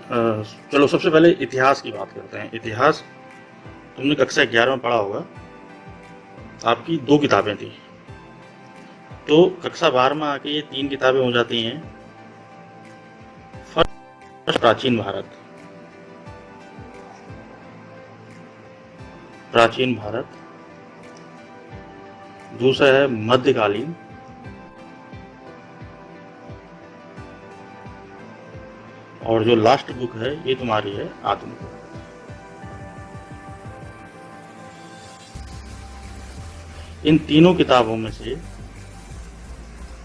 चलो सबसे पहले इतिहास की बात करते हैं। इतिहास तुमने कक्षा 11 में पढ़ा होगा। आपकी 2 किताबें थी, तो कक्षा 12 में आके ये 3 किताबें हो जाती हैं। फर्स्ट प्राचीन भारत, प्राचीन भारत। दूसरा है मध्यकालीन, और जो लास्ट बुक है ये तुम्हारी है आधुनिक। इन तीनों किताबों में से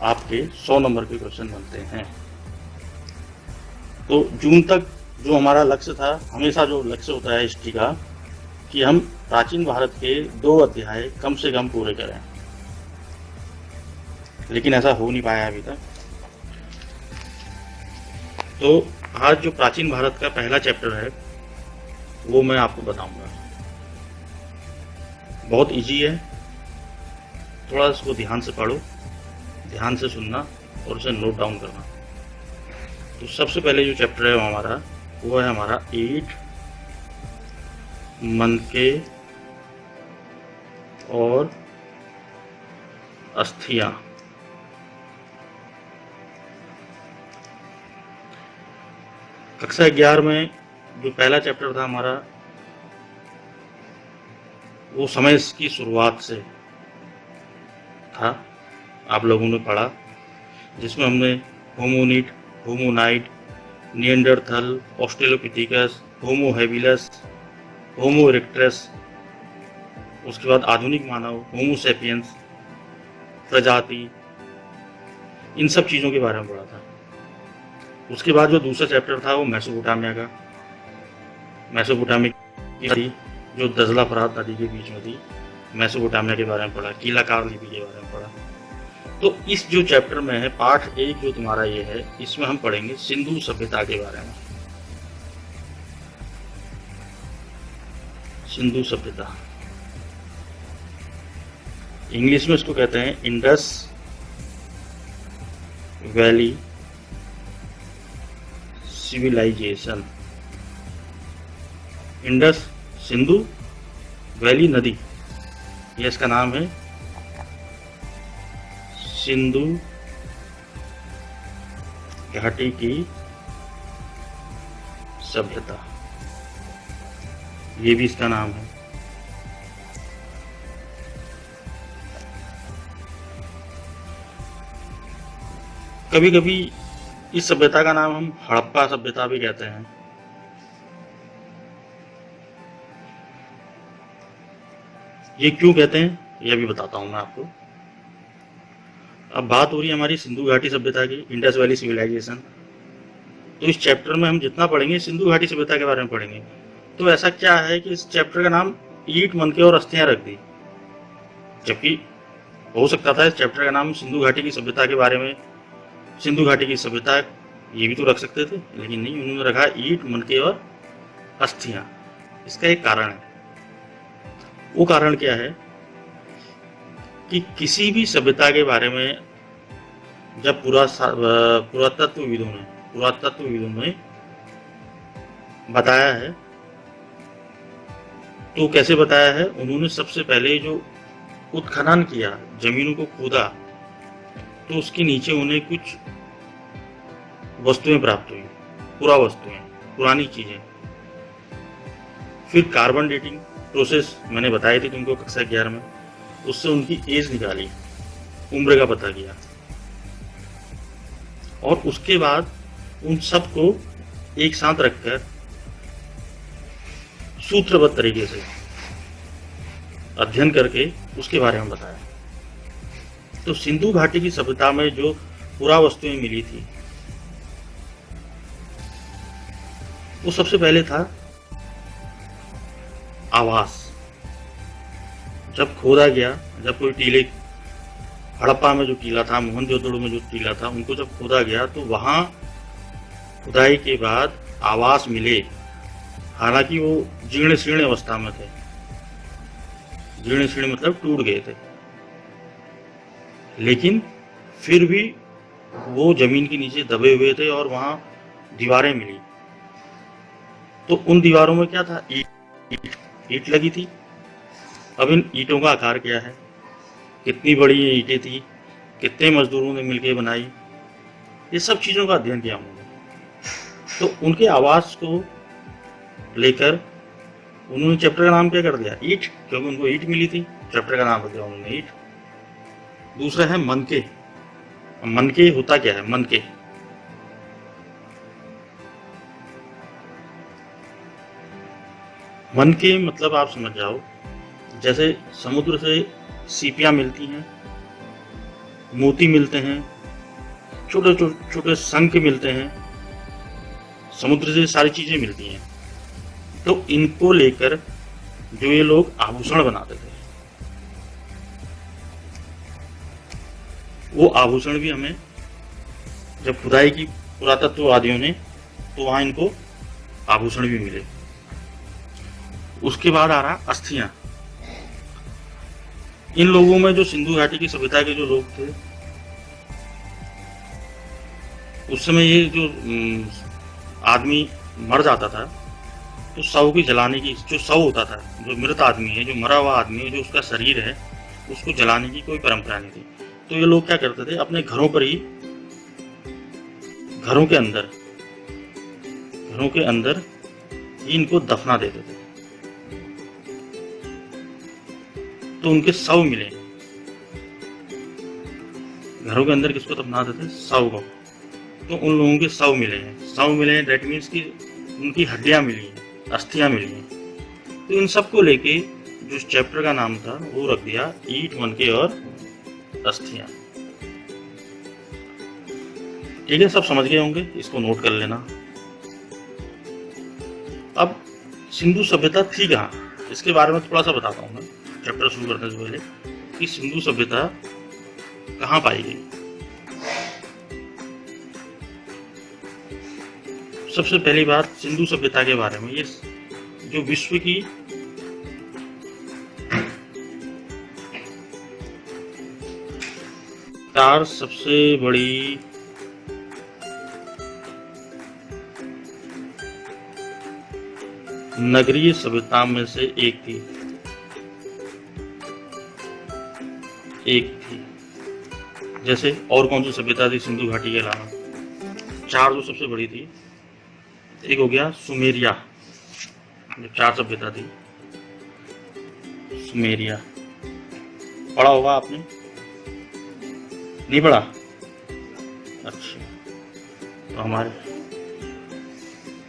आपके 100 नंबर के क्वेश्चन बनते हैं। तो जून तक जो हमारा लक्ष्य था, हमेशा जो लक्ष्य होता है हिस्ट्री का, कि हम प्राचीन भारत के 2 अध्याय कम से कम पूरे करें, लेकिन ऐसा हो नहीं पाया अभी तक। तो आज जो प्राचीन भारत का पहला चैप्टर है वो मैं आपको बताऊंगा। बहुत इजी है, थोड़ा इसको ध्यान से पढ़ो, ध्यान से सुनना और उसे नोट डाउन करना। तो सबसे पहले जो चैप्टर है हमारा, वो है हमारा 8 मनके और अस्थियां। कक्षा 11 में जो पहला चैप्टर था हमारा, वो समय की शुरुआत से था, आप लोगों ने पढ़ा, जिसमें हमने hominid, hominid, Neanderthal, Australopithecus, Homo habilis, Homo erectus, उसके बाद आधुनिक मानव, होमो सेपियंस, प्रजाति, इन सब चीज़ों के बारे में पढ़ा था। उसके बाद जो दूसरा चैप्टर था वो मेसोपोटामिया का, मेसोपोटामिया की जो दजला फरात नदी के बीच में थी, मेसोपोटामिया के बारे में पढ़ा, कीलाकार लिपि के बारे में पढ़ा। तो इस जो चैप्टर में है, पार्ट 1 जो तुम्हारा ये है, इसमें हम पढ़ेंगे सिंधु सभ्यता के बारे में। सिंधु सभ्यता, इंग्लिश में इसको कहते हैं Indus valley civilisation. Indus, Sindhu, valley नदी, ये इसका नाम है, सिंधु घाटी की सभ्यता, ये भी इसका नाम है। कभी कभी इस सभ्यता का नाम हम हड़प्पा सभ्यता भी कहते हैं। ये क्यों कहते हैं ये भी बताता हूं मैं आपको। अब बात हो रही है हमारी सिंधु घाटी सभ्यता की, इंडस वैली सिविलाइजेशन। तो इस चैप्टर में हम जितना पढ़ेंगे सिंधु घाटी सभ्यता के बारे में पढ़ेंगे। तो ऐसा क्या है कि इस चैप्टर का नाम ईंट, मनके और अस्थियां रख दी, जबकि हो सकता था इस चैप्टर का नाम सिंधु घाटी की सभ्यता के बारे में, सिंधु घाटी की सभ्यता ये भी तो रख सकते थे, लेकिन नहीं, उन्होंने रखा ईंट, मनके और अस्थियां। इसका एक कारण है। वो कारण क्या है कि किसी भी सभ्यता के बारे में जब पुरातत्वविदों ने बताया है, तो कैसे बताया है, उन्होंने सबसे पहले जो उत्खनन किया, जमीनों को खोदा, तो उसके नीचे उन्हें कुछ वस्तुएं प्राप्त हुई, पुरावस्तुएं, पुरानी चीजें। फिर कार्बन डेटिंग प्रोसेस मैंने बताई थी तुमको कक्षा 11 में, उससे उनकी एज निकाली, उम्र का पता किया, और उसके बाद उन सबको एक साथ रखकर सूत्रबद्ध तरीके से अध्ययन करके उसके बारे में बताया। तो सिंधु घाटी की सभ्यता में जो पुरावस्तुएं मिली थी, वो सबसे पहले था आवास। जब खोदा गया, जब कोई टीले, हड़प्पा में जो टीला था, मोहनजोदड़ो में जो टीला था, उनको जब खोदा गया तो वहां खुदाई के बाद आवास मिले। हालांकि वो जीर्ण शीर्ण अवस्था में थे, जीर्ण शीर्ण मतलब टूट गए थे, लेकिन फिर भी वो जमीन के नीचे दबे हुए थे और वहां दीवारें मिली। तो उन दीवारों में क्या था, ईट लगी थी। अब इन ईंटों का आकार क्या है, कितनी बड़ी ये ईंटें थी, कितने मजदूरों ने मिलकर बनाई, ये सब चीज़ों का अध्ययन किया उन्होंने। तो उनके आवास को लेकर उन्होंने चैप्टर का नाम क्या कर दिया, ईट, क्योंकि उनको ईट मिली थी, चैप्टर का नाम दिया उन्होंने ईट। दूसरा है मनके। मनके होता क्या है, मनके मनके मतलब आप समझ जाओ, जैसे समुद्र से सीपियां मिलती हैं, मोती मिलते हैं, छोटे छोटे शंख मिलते हैं, समुद्र से सारी चीजें मिलती हैं। तो इनको लेकर जो ये लोग आभूषण बनाते थे, वो आभूषण भी हमें जब खुदाई की पुरातत्ववादियों ने, तो वहां इनको आभूषण भी मिले। उसके बाद आ रहा अस्थियां। इन लोगों में जो सिंधु घाटी की सभ्यता के जो लोग थे, उस समय ये जो आदमी मर जाता था तो शव की जलाने की, जो शव होता था, जो मृत आदमी है, जो मरा हुआ आदमी है, जो उसका शरीर है, उसको जलाने की कोई परंपरा नहीं थी। तो ये लोग क्या करते थे, अपने घरों पर ही, घरों के अंदर ही इनको दफना देते थे। तो उनके शव मिले, घरों के अंदर किसको दफना देते, शव को। तो उन लोगों के शव मिले हैं, दैट मीन्स कि उनकी हड्डियां मिली हैं, अस्थियां मिली हैं। तो इन सबको लेके जो इस चैप्टर का नाम था वो रख दिया ईट, मनके और अस्थियां। ठीक है, सब समझ गए होंगे, इसको नोट कर लेना। अब सिंधु सभ्यता थी कहाँ, इसके बारे में थोड़ा सा बताता हूँ मैं चैप्टर शुरू करने से पहले, कि सिंधु सभ्यता कहाँ पाई गई। सबसे पहली बात सिंधु सभ्यता के बारे में, ये जो विश्व की चार सबसे बड़ी नगरीय सभ्यता में से एक थी। जैसे और कौन सी सभ्यता थी सिंधु घाटी के अलावा, चार जो सबसे बड़ी थी, एक हो गया सुमेरिया, जो चार सभ्यता थी, सुमेरिया। पढ़ा होगा आपने, नहीं पढ़ा? अच्छा, तो हमारे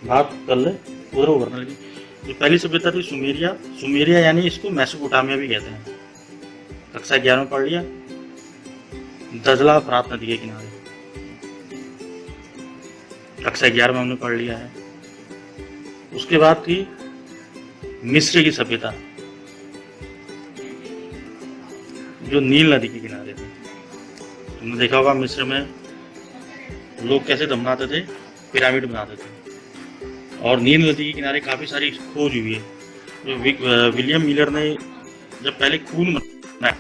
बात कर ले, उधर करने लगी। जो पहली सभ्यता थी सुमेरिया, यानी इसको मेसोपोटामिया भी कहते हैं। कक्षा 11 में पढ़ लिया, दजला फरात नदी के किनारे, कक्षा 11 में हमने पढ़ लिया है। उसके बाद थी मिस्र की सभ्यता, जो नील नदी के किनारे थी। तुमने देखा होगा मिस्र में लोग कैसे दफनाते थे, पिरामिड बनाते थे। और नील नदी के किनारे काफी सारी खोज हुई है। जो विलियम मिलर ने जब पहले खून बनाया,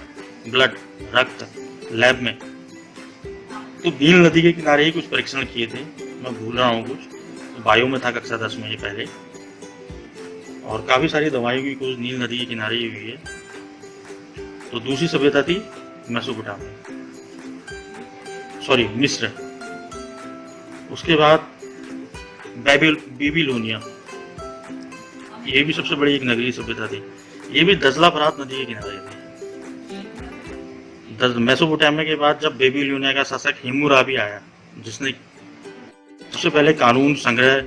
ब्लड, रक्त, लैब में, तो नील नदी के किनारे ही कुछ परीक्षण किए थे। मैं भूल रहा हूँ कुछ, तो बायो में था कक्षा 10 में ये पहले। और काफी सारी दवाइयों की खोज नील नदी के किनारे ही हुई है। तो दूसरी सभ्यता थी मेसोपोटामिया, सॉरी मिस्र। उसके बाद बेबीलोनिया, ये भी सबसे बड़ी एक नगरीय सभ्यता थी। ये भी दजला फरात नदी के किनारे थी। मेसोपोटामिया के बाद जब बेबीलोनिया का शासक हिम्मुराबी आया, जिसने सबसे पहले कानून संग्रह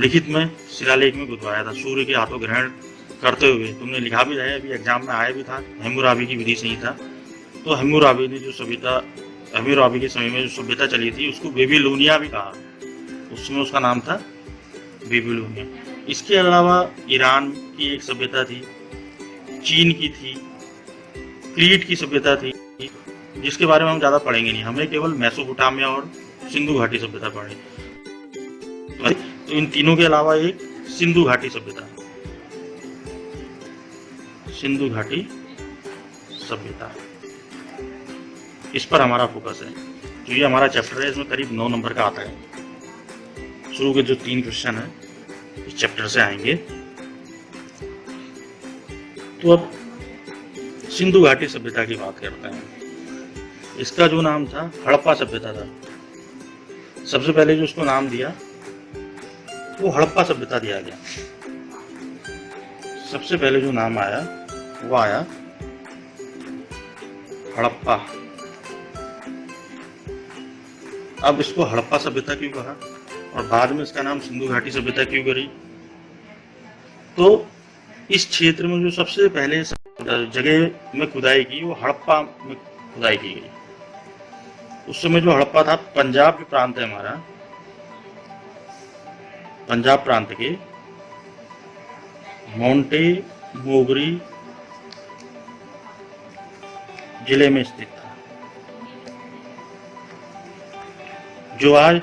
लिखित में शिलालेख में गुदवाया था, सूर्य के हाथों ग्रहण करते हुए। तुमने लिखा भी है, अभी एग्जाम में आया भी था, हिम्मुराबी की विधि संहिता। तो हिम्मुराबी ने जो सभ्यता, हिम्मुराबी के समय में जो सभ्यता चली थी, उसको बेबीलोनिया भी कहा। उस समय उसका नाम था बेबीलोनिया। इसके अलावा ईरान की एक सभ्यता थी, चीन की थी, क्रीट की सभ्यता थी, जिसके बारे में हम ज्यादा पढ़ेंगे नहीं, हमें केवल मेसोपोटामिया और सिंधु घाटी सभ्यता पढ़नी। तो इन तीनों के अलावा एक सिंधु घाटी सभ्यता, सिंधु घाटी सभ्यता, इस पर हमारा फोकस है। तो ये हमारा चैप्टर है, इसमें करीब 9 नंबर का आता है। शुरू के जो 3 क्वेश्चन है इस चैप्टर से आएंगे। तो अब सिंधु घाटी सभ्यता की बात करते हैं। इसका जो नाम था हड़प्पा सभ्यता था। सबसे पहले जो उसको नाम दिया वो हड़प्पा सभ्यता दिया गया। सबसे पहले जो नाम आया वो आया हड़प्पा। अब इसको हड़प्पा सभ्यता क्यों कहा और बाद में इसका नाम सिंधु घाटी सभ्यता क्यों करी? तो इस क्षेत्र में जो सबसे पहले जगह में खुदाई की वो हड़प्पा में खुदाई की गई। उस समय जो हड़प्पा था, पंजाब जो प्रांत है हमारा, पंजाब प्रांत के मोंटे मोगरी जिले में स्थित था। जो आज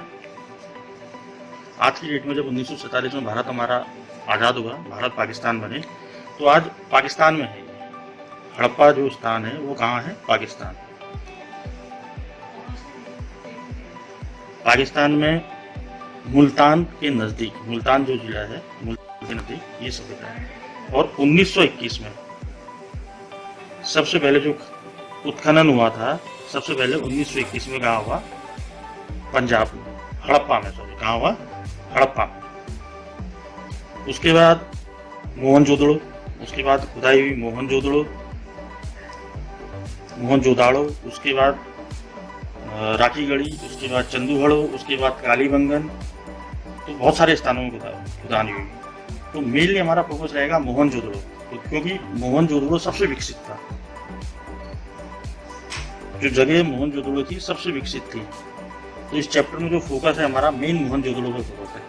की डेट में जब 1947 में भारत हमारा आजाद हुआ, भारत पाकिस्तान बने, तो आज पाकिस्तान में है। हड़प्पा जो स्थान है वो कहाँ है? पाकिस्तान। पाकिस्तान में मुल्तान के नजदीक, मुल्तान जो जिला है, मुल्तान के नजदीक ये सभ्यता है। और 1921 में सबसे पहले जो उत्खनन हुआ था, सबसे पहले 1921 में कहाँ हुआ? पंजाब में, हड़प्पा में, सॉरी, कहाँ हुआ? हड़प्पा में। उसके बाद मोहनजोदड़ो, उसके बाद खुदाई हुई मोहनजोदाड़ो, उसके बाद राखीगढ़ी, उसके बाद चंदूगढ़ो, उसके बाद कालीबंगन। तो बहुत सारे स्थानों में खुदानी हुई। तो मेनली हमारा फोकस रहेगा मोहनजोदड़ो, क्योंकि मोहनजोदड़ो सबसे विकसित था। जो जगह मोहनजोदड़ो की सबसे विकसित थी। तो इस चैप्टर में जो फोकस है हमारा मेन मोहनजोदड़ो पर फोकस है।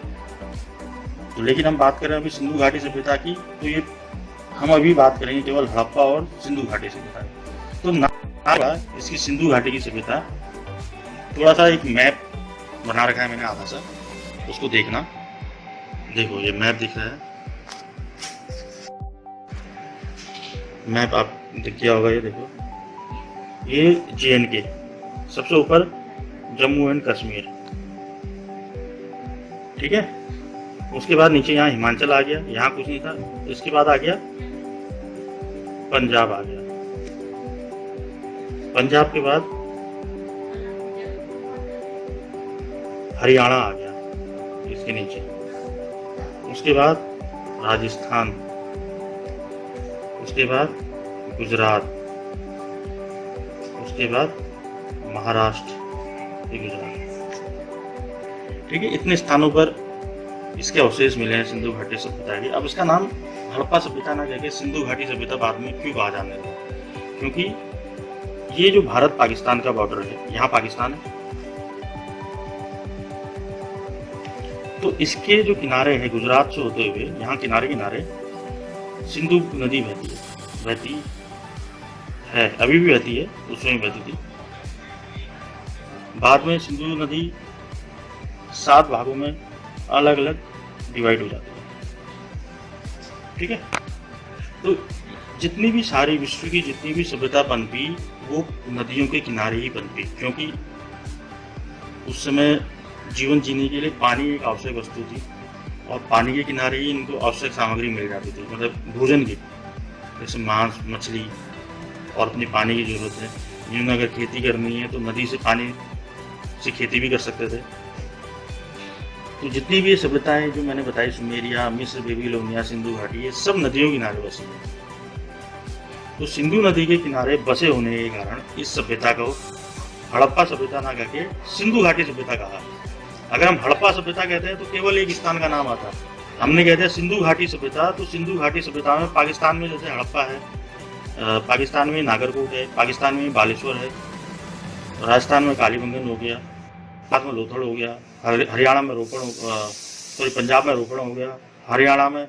तो लेकिन हम बात करें अभी सिंधु घाटी सभ्यता की, तो ये हम अभी बात करेंगे केवल हड़प्पा और सिंधु घाटी सभ्यता। तो नाम इसकी सिंधु घाटी की सभ्यता। थोड़ा सा एक मैप बना रखा है मैंने आधा सा, उसको देखना। देखो ये मैप दिख रहा है, मैप आप दिख गया होगा। ये देखो, ये JNK, सबसे ऊपर जम्मू एंड कश्मीर, ठीक है। उसके बाद नीचे यहाँ हिमाचल आ गया, यहाँ कुछ नहीं था। इसके बाद आ गया पंजाब आ गया, पंजाब के बाद हरियाणा आ गया इसके नीचे। उसके बाद राजस्थान, उसके बाद गुजरात, उसके बाद महाराष्ट्र, गुजरात, ठीक है। इतने स्थानों पर इसके अवशेष मिले हैं सिंधु घाटी सभ्यता के। अब इसका नाम हड़प्पा सभ्यता ना कहकर सिंधु घाटी सभ्यता बाद में क्यों कहा जाने लगा? क्योंकि ये जो भारत पाकिस्तान का बॉर्डर है, यहाँ पाकिस्तान है, तो इसके जो किनारे हैं गुजरात से होते हुए, यहाँ किनारे किनारे सिंधु नदी बहती है, अभी भी बहती है, उस समय बहती थी। बाद में सिंधु नदी 7 भागों में अलग अलग डिवाइड हो जाती है, ठीक है। तो जितनी भी सारी विश्व की जितनी भी सभ्यता पनपी वो नदियों के किनारे ही पनपी, क्योंकि उस समय जीवन जीने के लिए पानी एक आवश्यक वस्तु थी और पानी के किनारे ही इनको आवश्यक सामग्री मिल जाती थी, मतलब भोजन की, जैसे मांस, मछली और अपनी पानी की जरूरत है। जिन्होंने अगर खेती करनी है तो नदी से पानी से खेती भी कर सकते थे। तो जितनी भी सभ्यताएं जो मैंने बताई, सुमेरिया, मिस्र, बेबीलोनिया, सिंधु घाटी, ये सब नदियों के किनारे बसी है। तो सिंधु नदी के किनारे बसे होने के कारण इस सभ्यता को हड़प्पा सभ्यता ना कहके सिंधु घाटी सभ्यता कहा। अगर हम हड़प्पा सभ्यता कहते हैं तो केवल एक स्थान का नाम आता है। हमने कहते हैं सिंधु घाटी सभ्यता, तो सिंधु घाटी सभ्यता में पाकिस्तान में जैसे हड़प्पा है, पाकिस्तान में नागरकोट है, पाकिस्तान में बालेश्वर है, राजस्थान में कालीबंगन हो गया, गुजरात में लोथड़ हो गया, हरियाणा में पंजाब में रोपड़ हो गया, हरियाणा में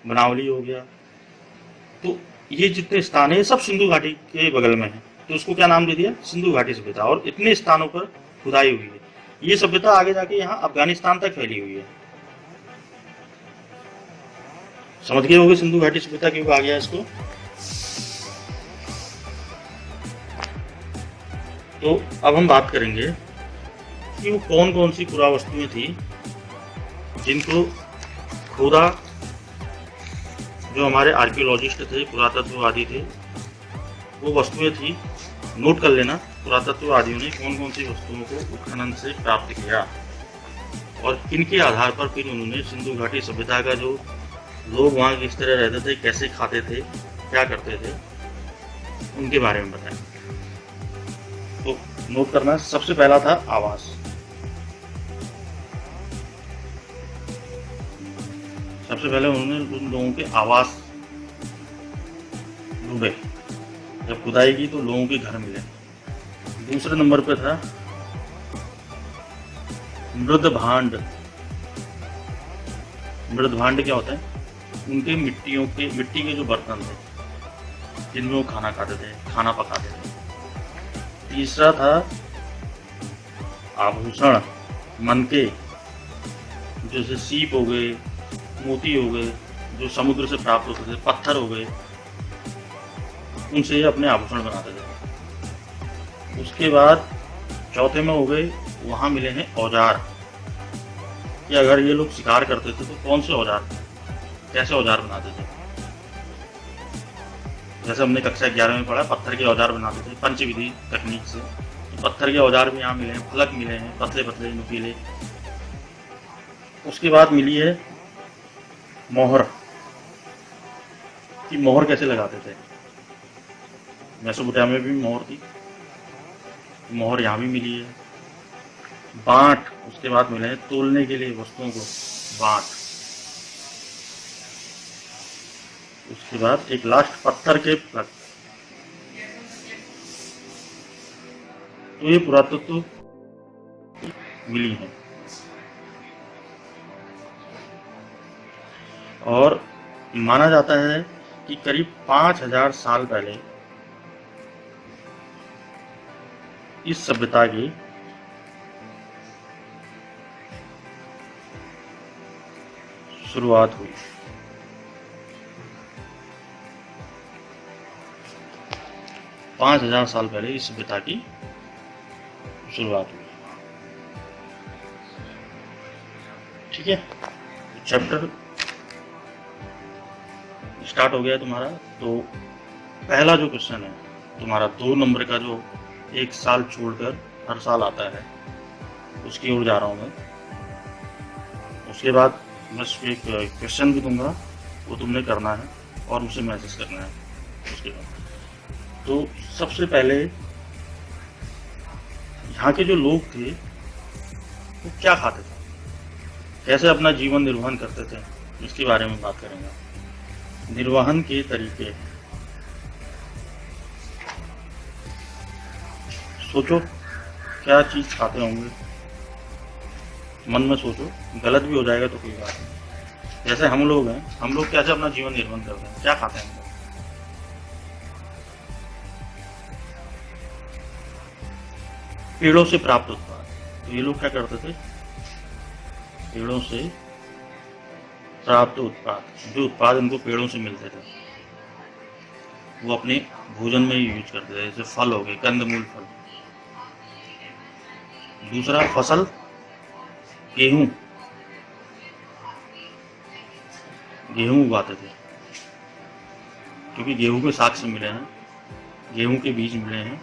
बनावली हो गया। तो ये जितने स्थान है सब सिंधु घाटी के बगल में है, तो उसको क्या नाम दे दिया? सिंधु घाटी सभ्यता। और इतने स्थानों पर खुदाई हुई है। ये सभ्यता आगे जाके यहाँ अफगानिस्तान तक फैली हुई है। समझ गए होंगे सिंधु घाटी सभ्यता क्यों कहा गया इसको? तो अब हम बात करेंगे कि वो कौन कौन सी पुरावस्तुएं थी जिनको खोदा, जो हमारे आर्कियोलॉजिस्ट थे, पुरातत्ववादी थे, वो वस्तुएं थी। नोट कर लेना पुरातत्ववादियों ने कौन कौन सी वस्तुओं को उत्खनन से प्राप्त किया और किनके आधार पर फिर उन्होंने सिंधु घाटी सभ्यता का जो लोग वहाँ किस तरह रहते थे, कैसे खाते थे, क्या करते थे, उनके बारे में बताया। तो नोट करना, सबसे पहला था आवास। सबसे पहले उन्होंने उन लोगों के आवास ढूंढे। जब खुदाई की तो लोगों के घर मिले। दूसरे नंबर पे था मृद भांड। मृद भांड क्या होता है? उनके मिट्टी के जो बर्तन थे जिनमें वो खाना खाते थे, खाना पकाते थे। तीसरा था आभूषण, मनके, जैसे सीप हो गए, मोती हो गए, जो समुद्र से प्राप्त होते थे, पत्थर हो गए, उनसे ये अपने आभूषण बनाते थे। उसके बाद चौथे में हो गए, वहां मिले हैं औजार, कि अगर ये लोग शिकार करते थे तो कौन से औजार, कैसे औजार बनाते थे। जैसे हमने कक्षा 11 में पढ़ा, पत्थर के औजार बनाते थे पंचविधि तकनीक से। तो पत्थर के औजार भी यहाँ मिले हैं, फलक मिले हैं, पतले पतले नुकीले। उसके बाद मिली है मोहर, कि मोहर कैसे लगाते थे। मेसोपोटामिया में भी मोहर थी, मोहर यहाँ भी मिली है। बांट, उसके बाद मिले हैं तोलने के लिए वस्तुओं को बांट। उसके बाद एक लास्ट पत्थर के फलक। तो ये पुरातत्व मिली है। और माना जाता है कि करीब 5000 साल पहले इस सभ्यता की शुरुआत हुई। पांच हजार साल पहले इस सभ्यता की शुरुआत हुई। ठीक है, चैप्टर स्टार्ट हो गया तुम्हारा। तो पहला जो क्वेश्चन है तुम्हारा 2 नंबर का, जो 1 साल छोड़कर हर साल आता है, उसकी ओर जा रहा हूँ मैं। उसके बाद बस एक क्वेश्चन भी दूंगा, वो तुमने करना है और मुझसे मैसेज करना है। उसके बाद तो सबसे पहले यहाँ के जो लोग थे वो क्या खाते थे, कैसे अपना जीवन निर्वहन करते थे, इसके बारे में बात करेंगे। निर्वहन के तरीके, सोचो क्या चीज खाते होंगे, मन में सोचो, गलत भी हो जाएगा तो कोई बात नहीं। जैसे हम लोग हैं, हम लोग कैसे अपना जीवन निर्वहन करते हैं, क्या खाते हैं हम लोग? पेड़ों से प्राप्त उत्पाद। तो ये लोग क्या करते थे, पेड़ों से प्राप्त उत्पाद, जो उत्पाद इनको पेड़ों से मिलते थे वो अपने भोजन में यूज करते थे। जैसे फल हो गए, कंदमूल फल। दूसरा फसल, गेहूं, गेहूं उगाते थे क्योंकि गेहूं के साग से मिले हैं, गेहूं के बीज मिले हैं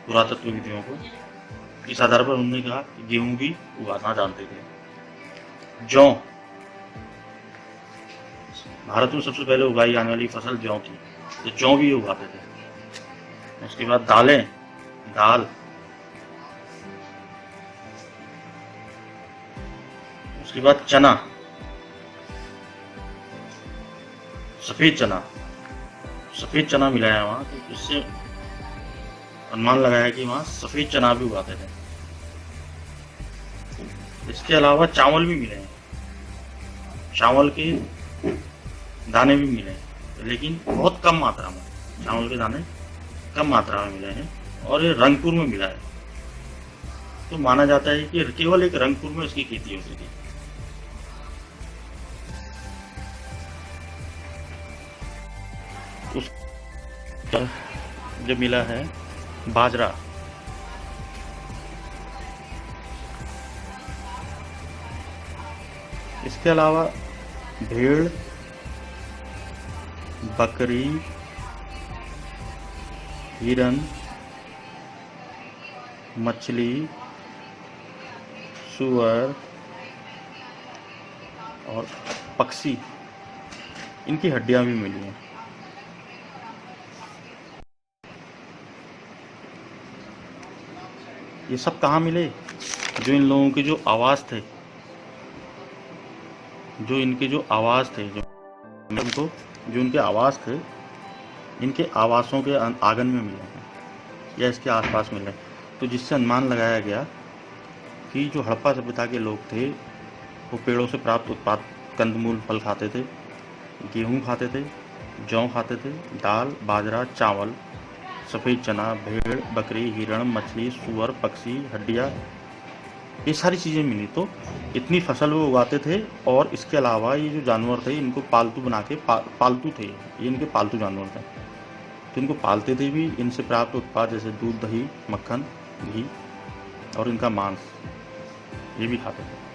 पुरातत्व विधियों को। इस आधार पर उन्होंने कहा कि गेहूं भी उगाना जानते थे। जौ, भारत में सबसे पहले उगाई जाने वाली फसल जौ थी, तो जौ भी उगाते थे। उसके बाद दालें, दाल। उसके बाद चना, सफेद चना, सफेद चना मिला है वहां, तो इससे अनुमान लगाया कि वहां सफेद चना भी उगाते थे। इसके अलावा चावल भी मिले हैं, चावल के दाने भी मिले हैं, लेकिन बहुत कम मात्रा में। चावल के दाने कम मात्रा में मिले हैं और ये रंगपुर में मिला है। तो माना जाता है कि केवल एक रंगपुर में इसकी खेती होती थी। उस जो मिला है बाजरा, इसके अलावा भेड़, बकरी, हिरन, मछली, सूअर और पक्षी, इनकी हड्डियां भी मिली हैं। ये सब कहाँ मिले? जो इन लोगों के जो आवास थे, जो इनके जो आवास थे, जो इनके आवास थे, इनके आवासों के आंगन में मिले हैं या इसके आसपास मिले, तो जिससे अनुमान लगाया गया कि जो हड़प्पा सभ्यता के लोग थे वो पेड़ों से प्राप्त उत्पाद, कंदमूल, फल खाते थे, गेहूँ खाते थे, जौ खाते थे, दाल, बाजरा, चावल, सफ़ेद चना, भेड़, बकरी, हिरण, मछली, सूअर, पक्षी, हड्डियाँ, ये सारी चीज़ें मिली। तो इतनी फसल वो उगाते थे। और इसके अलावा ये जो जानवर थे इनको पालतू बना के, पालतू थे ये, इनके पालतू जानवर थे, तो इनको पालते थे भी। इनसे प्राप्त उत्पाद जैसे दूध, दही, मक्खन, घी और इनका मांस ये भी खाते थे।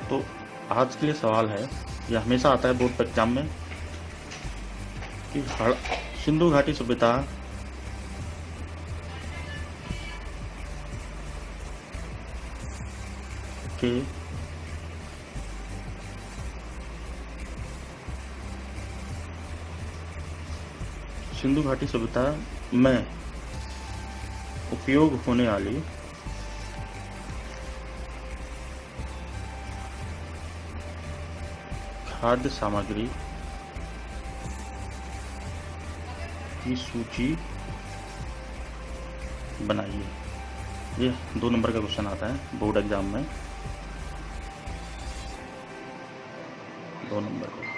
तो आज के लिए सवाल है, ये हमेशा आता है बोर्ड एग्जाम में, कि सिंधु घाटी सभ्यता के सिंधु घाटी सभ्यता में उपयोग होने वाली खाद्य सामग्री की सूची बनाइए। ये 2 नंबर का क्वेश्चन आता है बोर्ड एग्जाम में, 2 नंबर का।